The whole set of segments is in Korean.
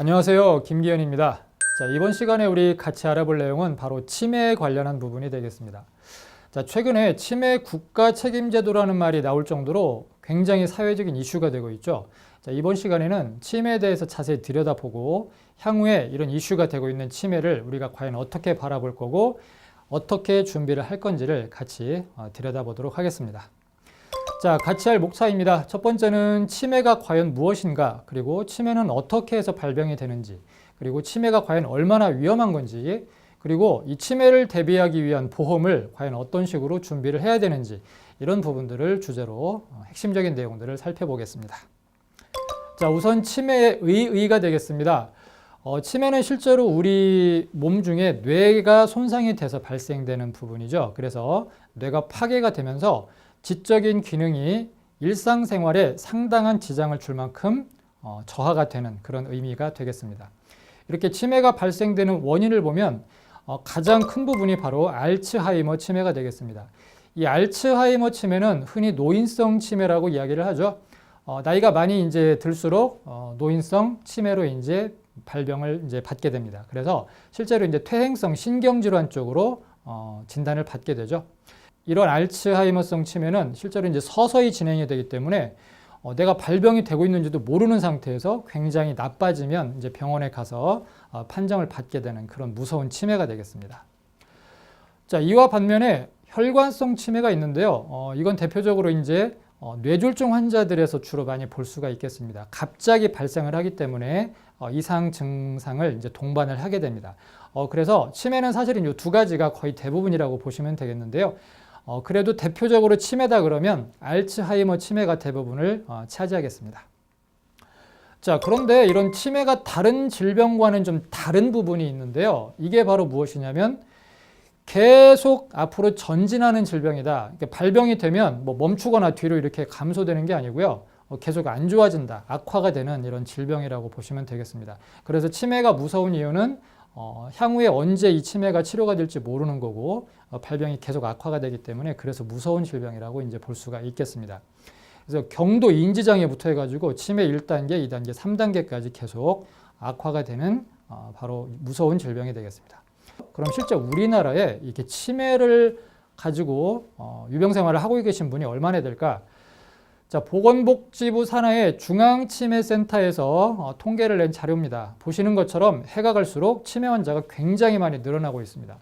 안녕하세요. 김기현입니다. 자, 이번 시간에 우리 같이 알아볼 내용은 바로 치매에 관련한 부분이 되겠습니다. 자, 최근에 치매 국가 책임제도라는 말이 나올 정도로 굉장히 사회적인 이슈가 되고 있죠. 자, 이번 시간에는 치매에 대해서 자세히 들여다보고 향후에 이런 이슈가 되고 있는 치매를 우리가 과연 어떻게 바라볼 거고 어떻게 준비를 할 건지를 같이 들여다보도록 하겠습니다. 자, 같이 할 목차입니다. 첫 번째는 치매가 과연 무엇인가, 그리고 치매는 어떻게 해서 발병이 되는지, 그리고 치매가 과연 얼마나 위험한 건지, 그리고 이 치매를 대비하기 위한 보험을 과연 어떤 식으로 준비를 해야 되는지, 이런 부분들을 주제로 핵심적인 내용들을 살펴보겠습니다. 자, 우선 치매의 의의가 되겠습니다. 치매는 실제로 우리 몸 중에 뇌가 손상이 돼서 발생되는 부분이죠. 그래서 뇌가 파괴가 되면서 지적인 기능이 일상생활에 상당한 지장을 줄 만큼 저하가 되는 그런 의미가 되겠습니다. 이렇게 치매가 발생되는 원인을 보면 가장 큰 부분이 바로 알츠하이머 치매가 되겠습니다. 이 알츠하이머 치매는 흔히 노인성 치매라고 이야기를 하죠. 나이가 많이 이제 들수록 노인성 치매로 이제 발병을 이제 받게 됩니다. 그래서 실제로 이제 퇴행성 신경질환 쪽으로 진단을 받게 되죠. 이런 알츠하이머성 치매는 실제로 이제 서서히 진행이 되기 때문에 내가 발병이 되고 있는지도 모르는 상태에서 굉장히 나빠지면 이제 병원에 가서 판정을 받게 되는 그런 무서운 치매가 되겠습니다. 자, 이와 반면에 혈관성 치매가 있는데요. 이건 대표적으로 이제 뇌졸중 환자들에서 주로 많이 볼 수가 있겠습니다. 갑자기 발생을 하기 때문에 이상 증상을 이제 동반을 하게 됩니다. 그래서 치매는 사실은 이 두 가지가 거의 대부분이라고 보시면 되겠는데요. 그래도 대표적으로 치매다 그러면 알츠하이머 치매가 대부분을 차지하겠습니다. 자, 그런데 이런 치매가 다른 질병과는 좀 다른 부분이 있는데요. 이게 바로 무엇이냐면 계속 앞으로 전진하는 질병이다. 발병이 되면 뭐 멈추거나 뒤로 이렇게 감소되는 게 아니고요. 계속 안 좋아진다, 악화가 되는 이런 질병이라고 보시면 되겠습니다. 그래서 치매가 무서운 이유는 향후에 언제 이 치매가 치료가 될지 모르는 거고 발병이 계속 악화가 되기 때문에 그래서 무서운 질병이라고 이제 볼 수가 있겠습니다. 그래서 경도 인지장애부터 해가지고 치매 1단계, 2단계, 3단계까지 계속 악화가 되는 바로 무서운 질병이 되겠습니다. 그럼 실제 우리나라에 이렇게 치매를 가지고 유병생활을 하고 계신 분이 얼마나 될까? 자, 보건복지부 산하의 중앙치매센터에서 통계를 낸 자료입니다. 보시는 것처럼 해가 갈수록 치매 환자가 굉장히 많이 늘어나고 있습니다.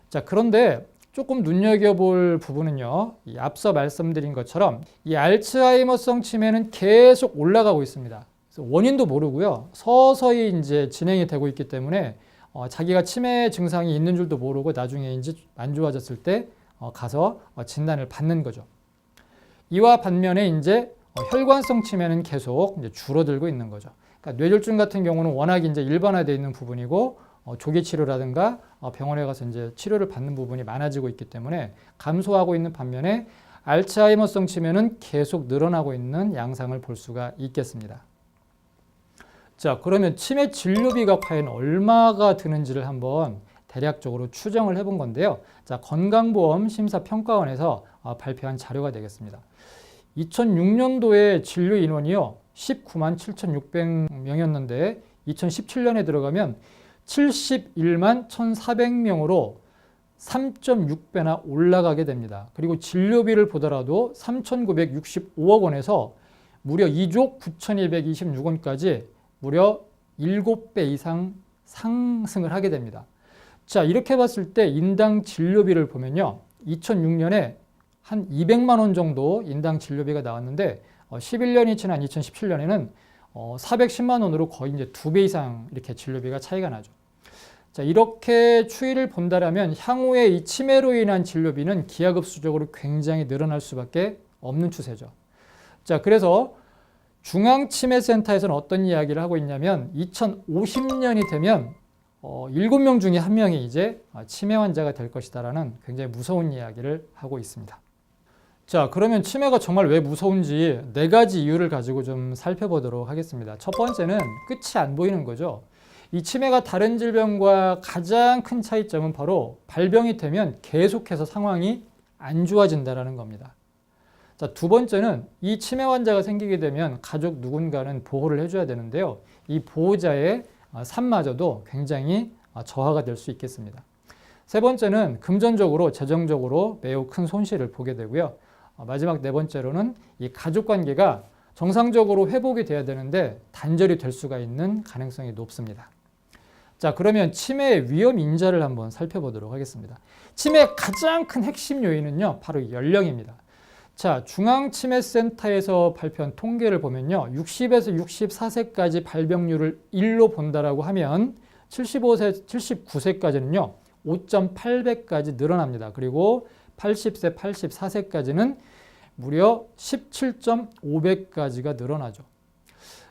자, 그런데 조금 눈여겨볼 부분은요, 이 앞서 말씀드린 것처럼 이 알츠하이머성 치매는 계속 올라가고 있습니다. 그래서 원인도 모르고요, 서서히 이제 진행이 되고 있기 때문에 자기가 치매 증상이 있는 줄도 모르고 나중에 이제 안 좋아졌을 때 가서 진단을 받는 거죠. 이와 반면에 이제 혈관성 치매는 계속 이제 줄어들고 있는 거죠. 그러니까 뇌졸중 같은 경우는 워낙 이제 일반화되어 있는 부분이고 조기 치료라든가 병원에 가서 이제 치료를 받는 부분이 많아지고 있기 때문에 감소하고 있는 반면에 알츠하이머성 치매는 계속 늘어나고 있는 양상을 볼 수가 있겠습니다. 자, 그러면 치매 진료비가 과연 얼마가 드는지를 한번 대략적으로 추정을 해본 건데요. 자, 건강보험 심사평가원에서 발표한 자료가 되겠습니다. 2006년도에 진료 인원이요, 19만 7,600명이었는데 2017년에 들어가면 71만 1,400명으로 3.6배나 올라가게 됩니다. 그리고 진료비를 보더라도 3,965억 원에서 무려 2조 9,226원까지 무려 7배 이상 상승을 하게 됩니다. 자, 이렇게 봤을 때 인당 진료비를 보면요, 2006년에 한 200만 원 정도 인당 진료비가 나왔는데 11년이 지난 2017년에는 410만 원으로 거의 이제 2배 이상 이렇게 진료비가 차이가 나죠. 자, 이렇게 추이를 본다라면 향후에 이 치매로 인한 진료비는 기하급수적으로 굉장히 늘어날 수밖에 없는 추세죠. 자, 그래서 중앙치매센터에서는 어떤 이야기를 하고 있냐면 2050년이 되면 7명 중에 1명이 이제 치매 환자가 될 것이다라는 굉장히 무서운 이야기를 하고 있습니다. 자, 그러면 치매가 정말 왜 무서운지 4가지 이유를 가지고 좀 살펴보도록 하겠습니다. 첫 번째는 끝이 안 보이는 거죠. 이 치매가 다른 질병과 가장 큰 차이점은 바로 발병이 되면 계속해서 상황이 안 좋아진다는 겁니다. 자, 두 번째는 이 치매 환자가 생기게 되면 가족 누군가는 보호를 해줘야 되는데요. 이 보호자의 삶마저도 굉장히 저하가 될 수 있겠습니다. 세 번째는 금전적으로, 재정적으로 매우 큰 손실을 보게 되고요. 마지막 네 번째로는 이 가족 관계가 정상적으로 회복이 돼야 되는데 단절이 될 수가 있는 가능성이 높습니다. 자, 그러면 치매의 위험 인자를 한번 살펴보도록 하겠습니다. 치매의 가장 큰 핵심 요인은요, 바로 연령입니다. 자, 중앙치매센터에서 발표한 통계를 보면요, 60에서 64세까지 발병률을 1로 본다라고 하면 75세, 79세까지는요, 5.8배까지 늘어납니다. 그리고 80세, 84세까지는 무려 17.5배까지가 늘어나죠.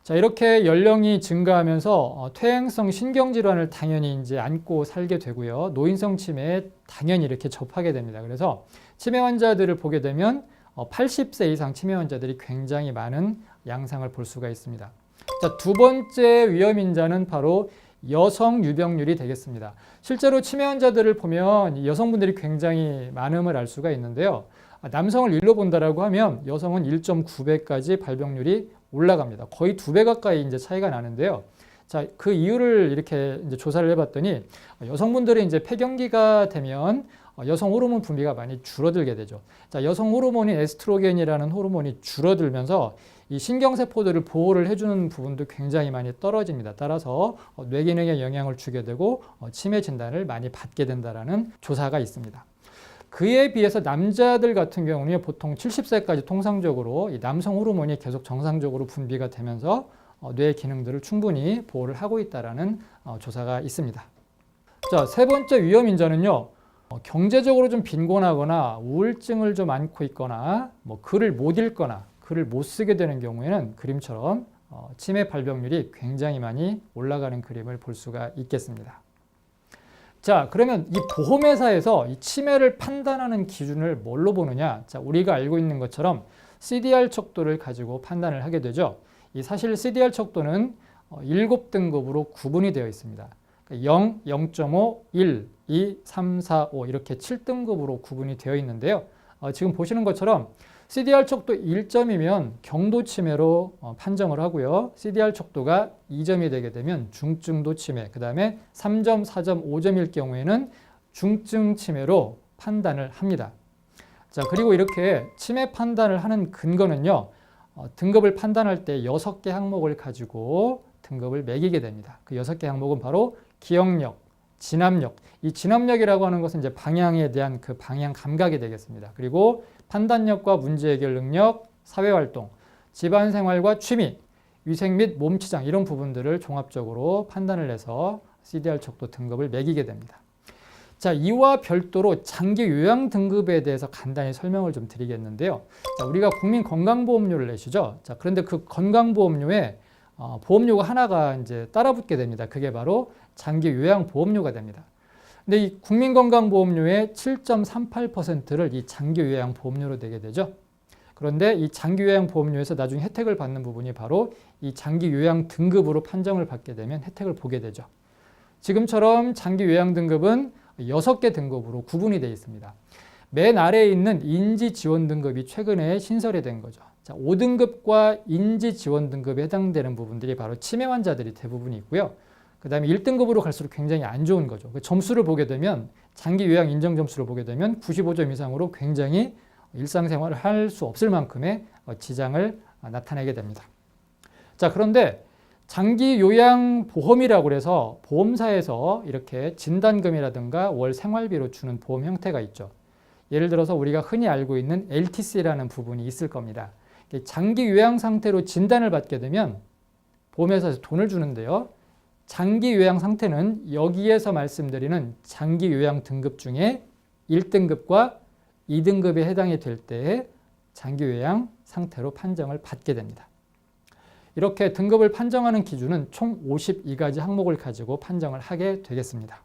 자, 이렇게 연령이 증가하면서 퇴행성 신경질환을 당연히 이제 안고 살게 되고요. 노인성 치매에 당연히 이렇게 접하게 됩니다. 그래서 치매 환자들을 보게 되면 80세 이상 치매 환자들이 굉장히 많은 양상을 볼 수가 있습니다. 자, 두 번째 위험 인자는 바로 여성 유병률이 되겠습니다. 실제로 치매 환자들을 보면 여성분들이 굉장히 많음을 알 수가 있는데요. 남성을 1로 본다라고 하면 여성은 1.9배까지 발병률이 올라갑니다. 거의 2배 가까이 이제 차이가 나는데요. 자, 그 이유를 이렇게 이제 조사를 해봤더니 여성분들이 이제 폐경기가 되면 여성 호르몬 분비가 많이 줄어들게 되죠. 자, 여성 호르몬인 에스트로겐이라는 호르몬이 줄어들면서 이 신경세포들을 보호를 해주는 부분도 굉장히 많이 떨어집니다. 따라서 뇌 기능에 영향을 주게 되고 치매 진단을 많이 받게 된다라는 조사가 있습니다. 그에 비해서 남자들 같은 경우는 보통 70세까지 통상적으로 이 남성 호르몬이 계속 정상적으로 분비가 되면서 뇌 기능들을 충분히 보호를 하고 있다라는 조사가 있습니다. 자, 세 번째 위험 인자는요. 경제적으로 좀 빈곤하거나 우울증을 좀 앓고 있거나 글을 못 읽거나 글을 못 쓰게 되는 경우에는 그림처럼 치매 발병률이 굉장히 많이 올라가는 그림을 볼 수가 있겠습니다. 자, 그러면 이 보험회사에서 이 치매를 판단하는 기준을 뭘로 보느냐? 자, 우리가 알고 있는 것처럼 CDR 척도를 가지고 판단을 하게 되죠. 이 사실 CDR 척도는 7등급으로 구분이 되어 있습니다. 0, 0.5, 1, 2, 3, 4, 5 이렇게 7등급으로 구분이 되어 있는데요. 지금 보시는 것처럼 CDR 척도 1점이면 경도 치매로 판정을 하고요. CDR 척도가 2점이 되게 되면 중증도 치매, 그 다음에 3점, 4점, 5점일 경우에는 중증 치매로 판단을 합니다. 자, 그리고 이렇게 치매 판단을 하는 근거는요. 등급을 판단할 때 6개 항목을 가지고 등급을 매기게 됩니다. 그 6개 항목은 바로 기억력, 진압력. 이 진압력이라고 하는 것은 이제 방향에 대한 그 방향 감각이 되겠습니다. 그리고 판단력과 문제 해결 능력, 사회활동, 집안생활과 취미, 위생 및 몸치장 이런 부분들을 종합적으로 판단을 해서 CDR 척도 등급을 매기게 됩니다. 자, 이와 별도로 장기 요양 등급에 대해서 간단히 설명을 좀 드리겠는데요. 자, 우리가 국민건강보험료를 내시죠. 자, 그런데 그 건강보험료에 보험료가 하나가 이제 따라붙게 됩니다. 그게 바로 장기 요양보험료가 됩니다. 근데 이 국민건강보험료의 7.38%를 이 장기요양보험료로 내게 되죠. 그런데 이 장기요양보험료에서 나중에 혜택을 받는 부분이 바로 이 장기요양 등급으로 판정을 받게 되면 혜택을 보게 되죠. 지금처럼 장기요양 등급은 6개 등급으로 구분이 되어 있습니다. 맨 아래에 있는 인지지원 등급이 최근에 신설이 된 거죠. 자, 5등급과 인지지원 등급에 해당되는 부분들이 바로 치매 환자들이 대부분 있고요. 그 다음에 1등급으로 갈수록 굉장히 안 좋은 거죠. 그 점수를 보게 되면 장기 요양 인정 점수를 보게 되면 95점 이상으로 굉장히 일상생활을 할 수 없을 만큼의 지장을 나타내게 됩니다. 자, 그런데 장기 요양 보험이라고 해서 보험사에서 이렇게 진단금이라든가 월 생활비로 주는 보험 형태가 있죠. 예를 들어서 우리가 흔히 알고 있는 LTC라는 부분이 있을 겁니다. 장기 요양 상태로 진단을 받게 되면 보험회사에서 돈을 주는데요. 장기 요양 상태는 여기에서 말씀드리는 장기 요양 등급 중에 1등급과 2등급에 해당이 될 때에 장기 요양 상태로 판정을 받게 됩니다. 이렇게 등급을 판정하는 기준은 총 52가지 항목을 가지고 판정을 하게 되겠습니다.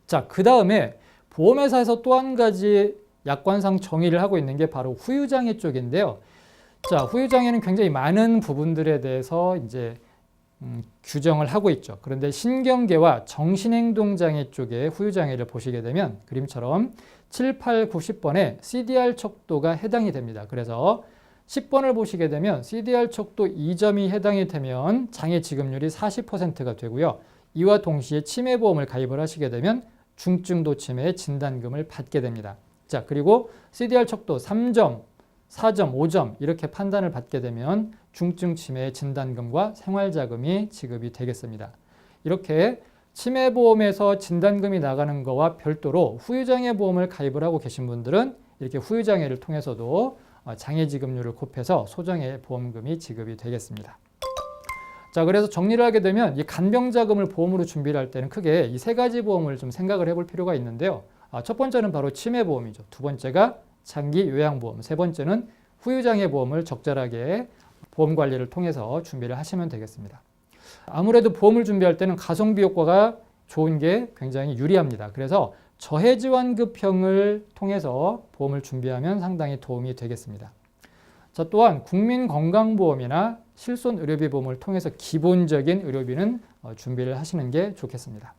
자, 그 다음에 보험회사에서 또 한 가지 약관상 정의를 하고 있는 게 바로 후유장애 쪽인데요. 자, 후유장애는 굉장히 많은 부분들에 대해서 이제 규정을 하고 있죠. 그런데 신경계와 정신행동장애 쪽의 후유장애를 보시게 되면 그림처럼 7, 8, 9, 10번에 CDR 척도가 해당이 됩니다. 그래서 10번을 보시게 되면 CDR 척도 2점이 해당이 되면 장애 지급률이 40%가 되고요. 이와 동시에 치매보험을 가입을 하시게 되면 중증도 치매의 진단금을 받게 됩니다. 자, 그리고 CDR 척도 3점, 4점, 5점 이렇게 판단을 받게 되면 중증 치매의 진단금과 생활자금이 지급이 되겠습니다. 이렇게 치매보험에서 진단금이 나가는 거와 별도로 후유장애 보험을 가입을 하고 계신 분들은 이렇게 후유장애를 통해서도 장애 지급률을 곱해서 소장애 보험금이 지급이 되겠습니다. 자, 그래서 정리를 하게 되면 이 간병자금을 보험으로 준비를 할 때는 크게 이 세 가지 보험을 좀 생각을 해볼 필요가 있는데요. 첫 번째는 바로 치매보험이죠. 두 번째가 장기 요양보험, 세 번째는 후유장애 보험을 적절하게 보험 관리를 통해서 준비를 하시면 되겠습니다. 아무래도 보험을 준비할 때는 가성비 효과가 좋은 게 굉장히 유리합니다. 그래서 저해지환급형을 통해서 보험을 준비하면 상당히 도움이 되겠습니다. 자, 또한 국민건강보험이나 실손의료비 보험을 통해서 기본적인 의료비는 준비를 하시는 게 좋겠습니다.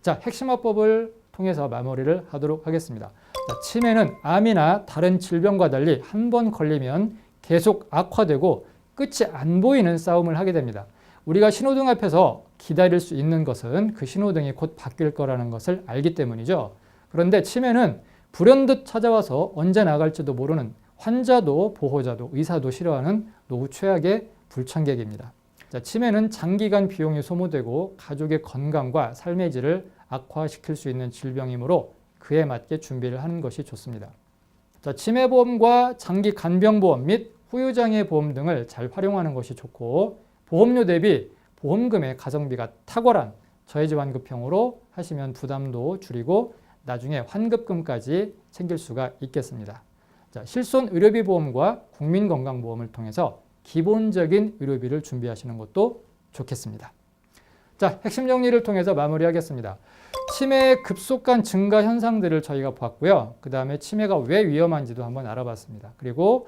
자, 핵심화법을 통해서 마무리를 하도록 하겠습니다. 자, 치매는 암이나 다른 질병과 달리 한 번 걸리면 계속 악화되고 끝이 안 보이는 싸움을 하게 됩니다. 우리가 신호등 앞에서 기다릴 수 있는 것은 그 신호등이 곧 바뀔 거라는 것을 알기 때문이죠. 그런데 치매는 불현듯 찾아와서 언제 나갈지도 모르는 환자도 보호자도 의사도 싫어하는 노후 최악의 불청객입니다. 자, 치매는 장기간 비용이 소모되고 가족의 건강과 삶의 질을 악화시킬 수 있는 질병이므로 그에 맞게 준비를 하는 것이 좋습니다. 자, 치매보험과 장기 간병보험 및 후유장애 보험 등을 잘 활용하는 것이 좋고 보험료 대비 보험금의 가성비가 탁월한 저해지환급형으로 하시면 부담도 줄이고 나중에 환급금까지 챙길 수가 있겠습니다. 자, 실손의료비 보험과 국민건강보험을 통해서 기본적인 의료비를 준비하시는 것도 좋겠습니다. 자, 핵심 정리를 통해서 마무리하겠습니다. 치매의 급속한 증가 현상들을 저희가 봤고요. 그 다음에 치매가 왜 위험한지도 한번 알아봤습니다. 그리고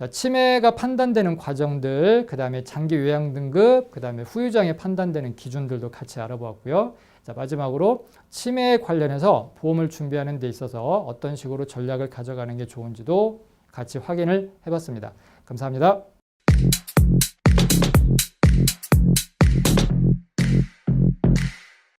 치매가 판단되는 과정들, 그 다음에 장기 요양 등급, 그 다음에 후유장애 판단되는 기준들도 같이 알아보았고요. 자, 마지막으로 치매에 관련해서 보험을 준비하는 데 있어서 어떤 식으로 전략을 가져가는 게 좋은지도 같이 확인을 해봤습니다. 감사합니다.